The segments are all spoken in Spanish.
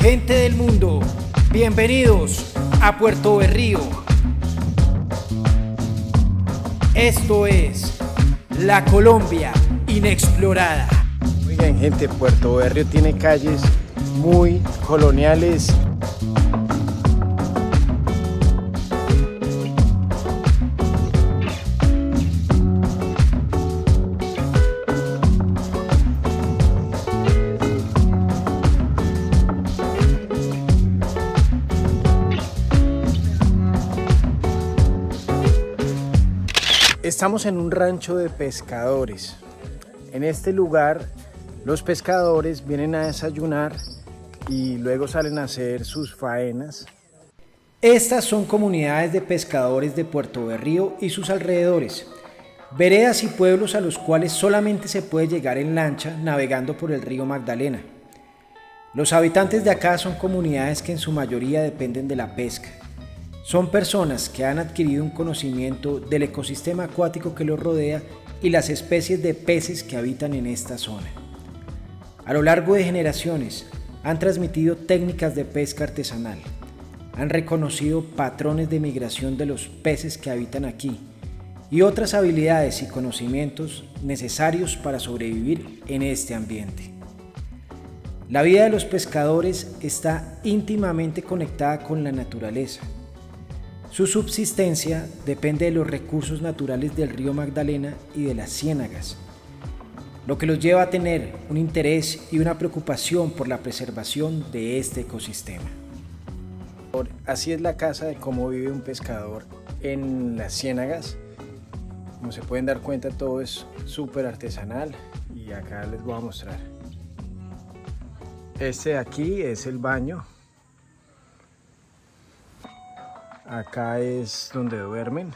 Gente del mundo, bienvenidos a Puerto Berrío. Esto es la Colombia inexplorada. Oigan, gente, Puerto Berrío tiene calles muy coloniales. Estamos en un rancho de pescadores. En este lugar los pescadores vienen a desayunar y luego salen a hacer sus faenas. Estas son comunidades de pescadores de Puerto Berrío y sus alrededores, veredas y pueblos a los cuales solamente se puede llegar en lancha navegando por el río Magdalena. Los habitantes de acá son comunidades que en su mayoría dependen de la pesca. Son personas que han adquirido un conocimiento del ecosistema acuático que los rodea y las especies de peces que habitan en esta zona. A lo largo de generaciones han transmitido técnicas de pesca artesanal, han reconocido patrones de migración de los peces que habitan aquí y otras habilidades y conocimientos necesarios para sobrevivir en este ambiente. La vida de los pescadores está íntimamente conectada con la naturaleza. Su subsistencia depende de los recursos naturales del río Magdalena y de las ciénagas, lo que los lleva a tener un interés y una preocupación por la preservación de este ecosistema. Así es la casa de cómo vive un pescador en las ciénagas. Como se pueden dar cuenta, todo es súper artesanal y acá les voy a mostrar. Este de aquí es el baño. Acá es donde duermen.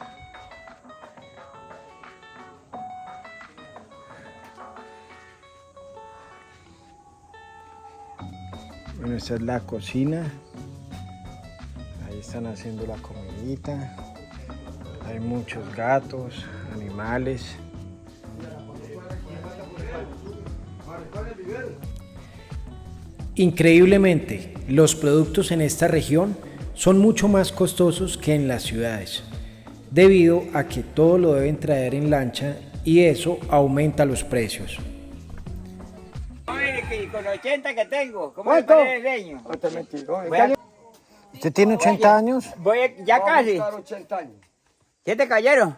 Bueno, esta es la cocina. Ahí están haciendo la comidita. Hay muchos gatos, animales. Increíblemente, los productos en esta región son mucho más costosos que en las ciudades, debido a que todo lo deben traer en lancha y eso aumenta los precios. Con 80 que tengo, ¿cómo ¿Cuánto? le parece el leño? ¿Usted tiene 80 años? Ya casi. 80 años. ¿Qué te cayeron?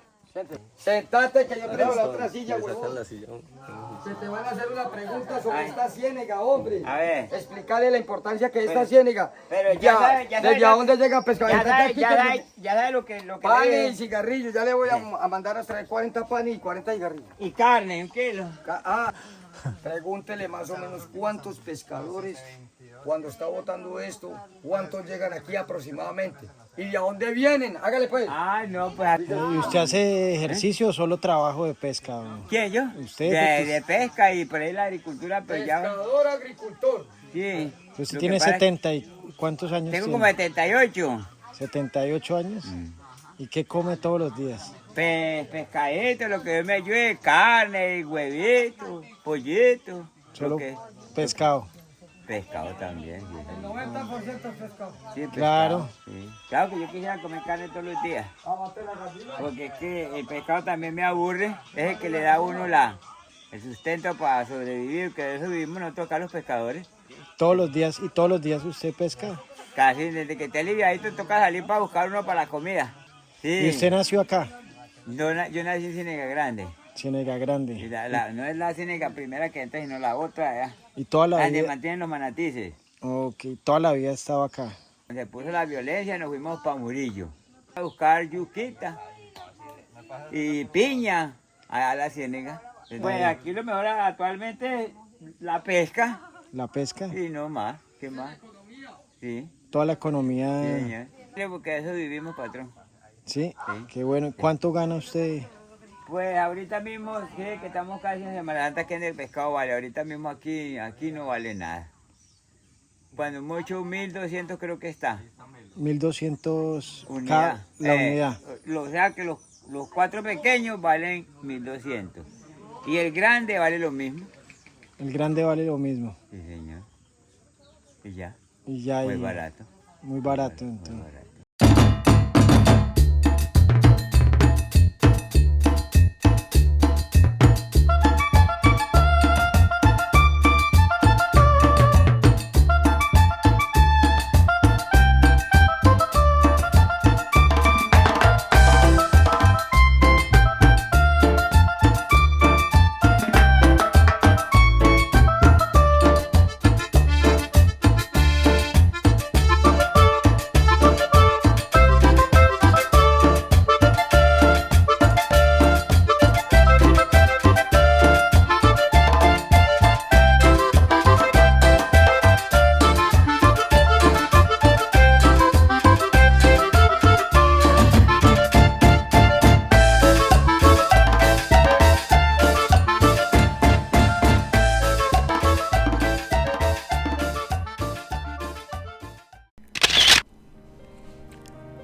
Sentate que yo tengo la otra silla, huevón. Se te van a hacer una pregunta sobre esta ciénaga, hombre. A ver. Explicarle la importancia que esta ciénaga. Pero ya sabe, ¿Desde a dónde llega a pescar? Ya da lo que Panes y debe. cigarrillos. Ya le voy a mandar a traer 40 panes y 40 cigarrillos. Y carne, un kilo. Pregúntele más o menos cuántos pescadores, cuando está botando esto, cuántos llegan aquí aproximadamente. ¿Y de dónde vienen? Hágale pues. Ah, no, pues. ¿Y usted hace ejercicio o solo trabajo de pesca? ¿Quién, yo? ¿Usted? De pesca y por ahí la agricultura, pero ya. Pescador, agricultor. Sí. ¿Usted Lo tiene que pasa es- 70 y cuántos años Tengo tiene? como 78. 78 años. ¿Y qué come todos los días? Pescadito, lo que me ayude, carne, huevito, pollito. Solo lo que- pescado. Pescado también. Sí, El 90% es pescado. sí, pescado, Claro. sí. Claro que yo quisiera comer carne todos los días. Porque es que el pescado también me aburre. Es el que le da a uno el sustento para sobrevivir. Que de eso vivimos nosotros acá los pescadores. Todos los días. ¿Y todos los días usted pesca? Casi desde que te aliviadito toca salir para buscar uno para la comida. Sí. ¿Y usted nació acá? Yo nací en Ciénega Grande. Ciénega Y Grande. no es la Ciénega primera que entra, sino la otra allá. ¿Y toda la Donde vida? mantienen los manatices. Ok, toda la vida estaba acá. Se puso la violencia, nos fuimos para Murillo. A buscar yuquita y piña a la ciénaga. Pues aquí lo mejor actualmente es la pesca La pesca. y no más. ¿Qué más? Sí, Toda la sí, economía. señor. Porque de eso vivimos, patrón. Sí. Sí. Qué bueno. ¿Cuánto gana usted? Pues ahorita mismo, sí, que estamos casi en Semana Santa, que en el pescado vale. Ahorita mismo aquí no vale nada. Cuando mucho 1.200 creo que está. 1200 Unidad. la unidad. O sea que los 4 pequeños valen 1.200. Y el grande vale lo mismo. El grande vale lo mismo. Sí, señor. Y ya. Y ya muy ahí, barato. muy barato Muy entonces. barato.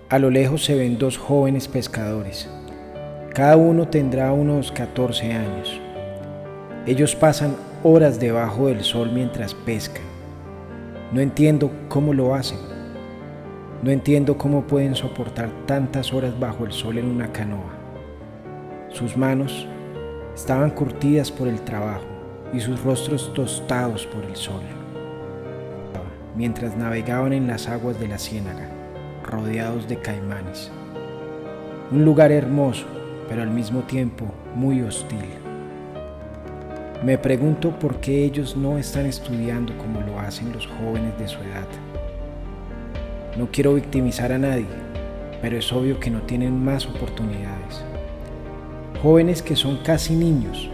A lo lejos se ven dos jóvenes pescadores. Cada uno tendrá unos 14 años. Ellos pasan horas debajo del sol mientras pescan. No entiendo cómo lo hacen. No entiendo cómo pueden soportar tantas horas bajo el sol en una canoa. Sus manos estaban curtidas por el trabajo y sus rostros tostados por el sol, mientras navegaban en las aguas de la ciénaga, rodeados de caimanes. Un lugar hermoso, pero al mismo tiempo muy hostil. Me pregunto por qué ellos no están estudiando como lo hacen los jóvenes de su edad. No quiero victimizar a nadie, pero es obvio que no tienen más oportunidades. Jóvenes que son casi niños,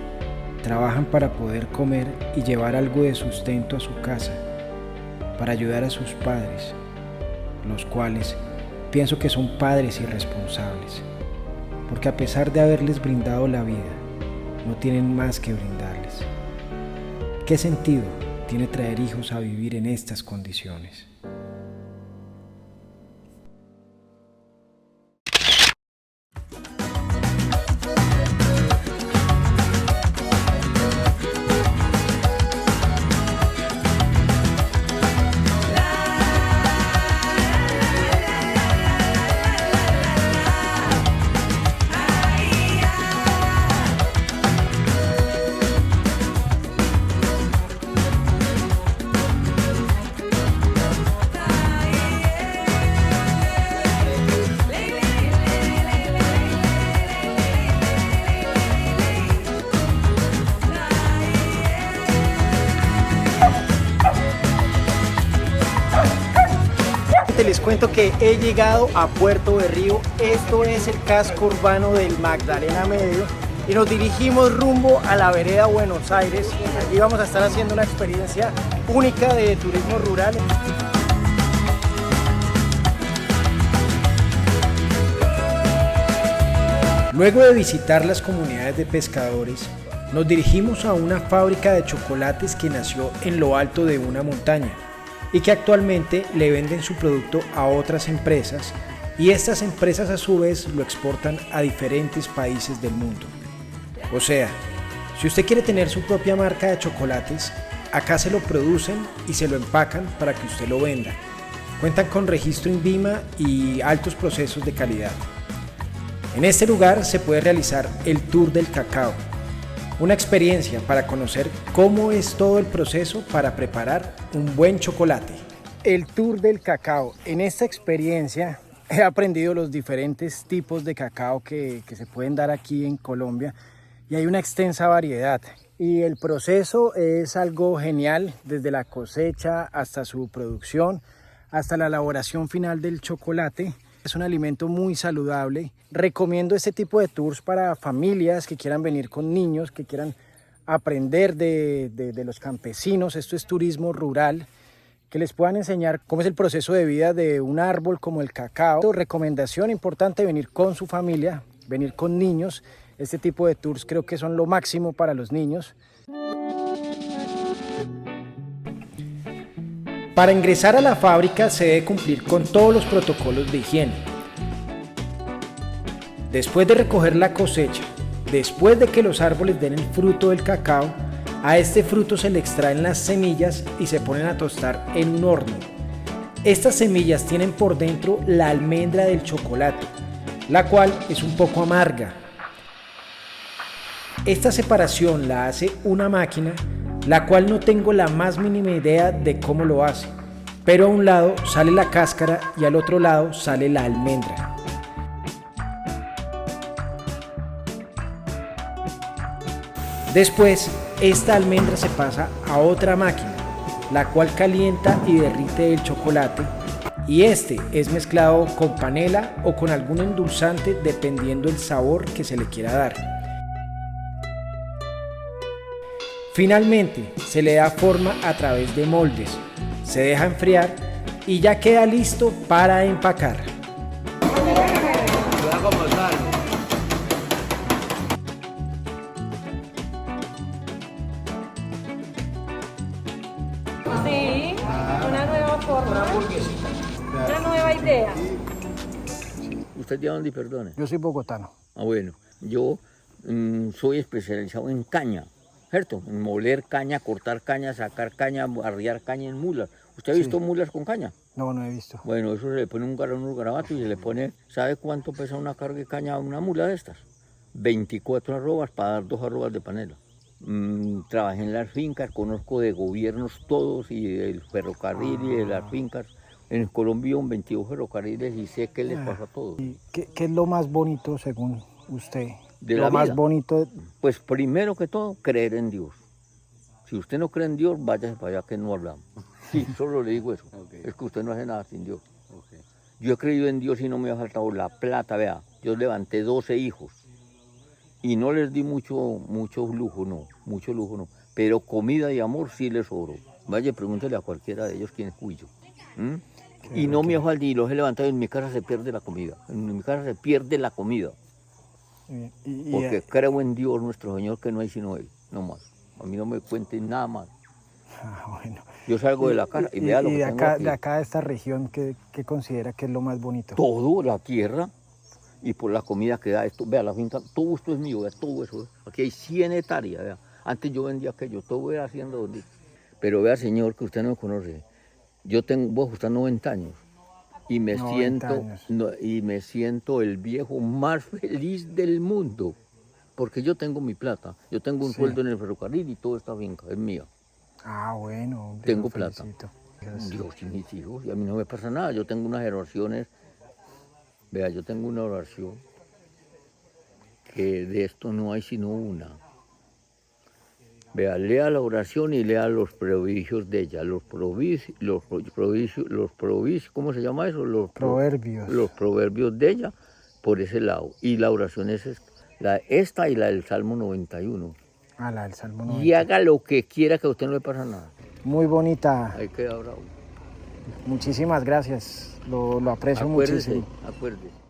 trabajan para poder comer y llevar algo de sustento a su casa, para ayudar a sus padres, los cuales pienso que son padres irresponsables, porque a pesar de haberles brindado la vida, no tienen más que brindarles. ¿Qué sentido tiene traer hijos a vivir en estas condiciones? Les cuento que he llegado a Puerto Berrío. Esto es el casco urbano del Magdalena Medio y nos dirigimos rumbo a la vereda Buenos Aires. Aquí vamos a estar haciendo una experiencia única de turismo rural. Luego de visitar las comunidades de pescadores, nos dirigimos a una fábrica de chocolates que nació en lo alto de una montaña y que actualmente le venden su producto a otras empresas, y estas empresas a su vez lo exportan a diferentes países del mundo. O sea, si usted quiere tener su propia marca de chocolates, acá se lo producen y se lo empacan para que usted lo venda. Cuentan con registro INVIMA y altos procesos de calidad. En este lugar se puede realizar el Tour del Cacao, una experiencia para conocer cómo es todo el proceso para preparar un buen chocolate. El Tour del Cacao. En esta experiencia he aprendido los diferentes tipos de cacao que se pueden dar aquí en Colombia, y hay una extensa variedad. Y el proceso es algo genial, desde la cosecha hasta su producción, hasta la elaboración final del chocolate. Es un alimento muy saludable. Recomiendo este tipo de tours para familias que quieran venir con niños, que quieran aprender de los campesinos. Esto es turismo rural, que les puedan enseñar cómo es el proceso de vida de un árbol como el cacao. Recomendación importante: venir con su familia, venir con niños. Este tipo de tours creo que son lo máximo para los niños. Para ingresar a la fábrica se debe cumplir con todos los protocolos de higiene. Después de recoger la cosecha, después de que los árboles den el fruto del cacao, a este fruto se le extraen las semillas y se ponen a tostar en un horno. Estas semillas tienen por dentro la almendra del chocolate, la cual es un poco amarga. Esta separación la hace una máquina, la cual no tengo la más mínima idea de cómo lo hace, pero a un lado sale la cáscara y al otro lado sale la almendra. Después, esta almendra se pasa a otra máquina, la cual calienta y derrite el chocolate, y este es mezclado con panela o con algún endulzante dependiendo el sabor que se le quiera dar. Finalmente, se le da forma a través de moldes, se deja enfriar y ya queda listo para empacar. Sí, una nueva forma, una nueva idea. ¿Usted de dónde, perdone? Yo soy bogotano. Ah, bueno, yo soy especializado en caña, ¿cierto? En moler caña, cortar caña, sacar caña, arriar caña en mulas. ¿Usted ha visto mulas con caña? No, no he visto. Bueno, eso se le pone unos garabatos y se le pone, ¿sabe cuánto pesa una carga de caña a una mula de estas? 24 arrobas para dar 2 arrobas de panela. Trabajé en las fincas, conozco de gobiernos todos y del ferrocarril y de las fincas. En Colombia un 22 ferrocarriles y sé qué les pasa a todos. ¿Y qué es lo más bonito según usted? De lo la más vida. bonito. Pues primero que todo, creer en Dios. Si usted no cree en Dios, váyase para allá que no hablamos. Sí, solo le digo eso. Es que usted no hace nada sin Dios. Yo he creído en Dios y no me ha faltado la plata, vea. Yo levanté 12 hijos y no les di mucho lujo, no. Pero comida y amor sí les sobró. Vaya, pregúntele a cualquiera de ellos quién es cuyo. Y no me falta, y los he levantado, en mi casa se pierde la comida. En mi casa se pierde la comida. Porque creo en Dios nuestro Señor que no hay sino Él, no más. A mí no me cuenten nada más. Bueno. Yo salgo de la casa y vea lo que tengo aquí. De acá de esta región, ¿qué considera que es lo más bonito? Todo, la tierra y por la comida que da esto. Vea, la finca, todo esto es mío, vea, todo eso. Aquí hay 100 hectáreas, vea. Antes yo vendía aquello, todo era haciendo. Pero vea, señor, que usted no me conoce. Yo voy a ajustar 90 años. Y me siento el viejo más feliz del mundo, porque yo tengo mi plata, yo tengo un sueldo en el ferrocarril y toda esta finca es mía. Ah, bueno, hombre, tengo plata. Dios y mis hijos, y a mí no me pasa nada. Yo tengo unas oraciones, vea, yo tengo una oración que de esto no hay sino una. Vea, lea la oración y lea los prodigios de ella, ¿cómo se llama eso? Proverbios. Los proverbios de ella, por ese lado. Y la oración es esta y la del Salmo 91. Ah, la del Salmo 91. Y haga lo que quiera, que a usted no le pasa nada. Muy bonita. Ahí queda bravo. Muchísimas gracias, lo aprecio muchísimo. Acuérdese.